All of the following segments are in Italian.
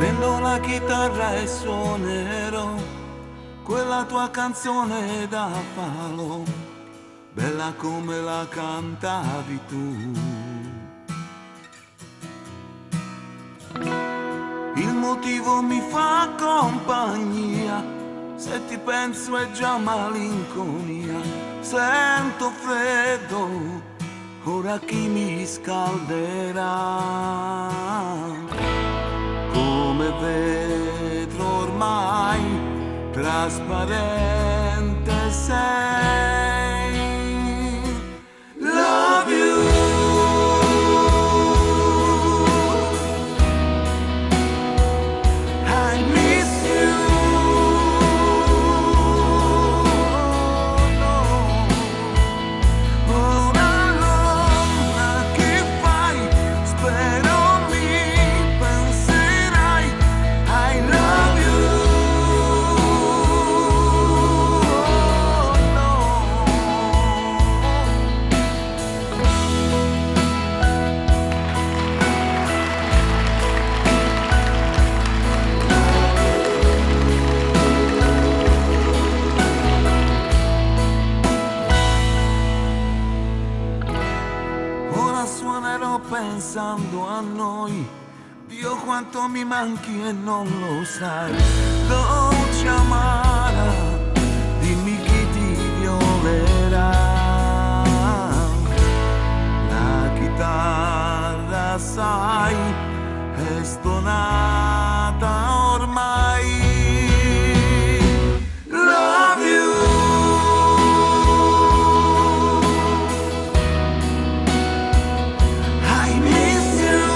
Prendo la chitarra e suonerò quella tua canzone da palo, bella come la cantavi tu. Il motivo mi fa compagnia, se ti penso è già malinconia. Sento freddo, ora chi mi scalderà? Come vetro ormai trasparente sei. Love you. I miss you. Ora allora che fai? Spero mi penserai. I love you. Ora suonerò pensando a noi. Dio quanto mi manchi e non lo sai. Dolce amara, dimmi chi ti violerà. La chitarra sai, è stonata ormai. Love you. I miss you.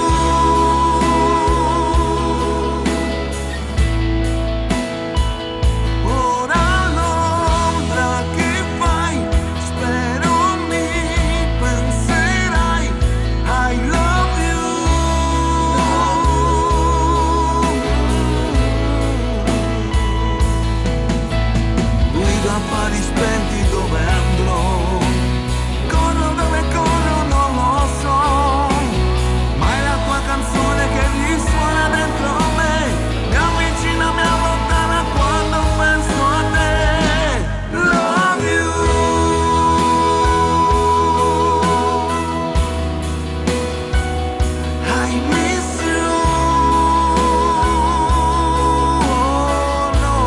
Ora Londra che fai? Spero mi penserai. I love you. Guido a pari spenti dove andrò. Corro dove corro non lo so. Ma è la tua canzone che risuona dentro me. Mi avvicina, mi allontana quando penso a te. Love you. I miss you. Oh, no.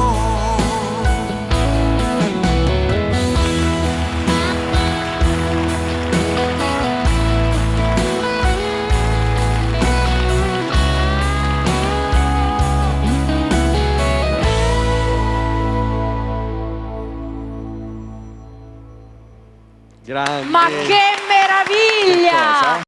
Grande. Ma che meraviglia! Che cosa?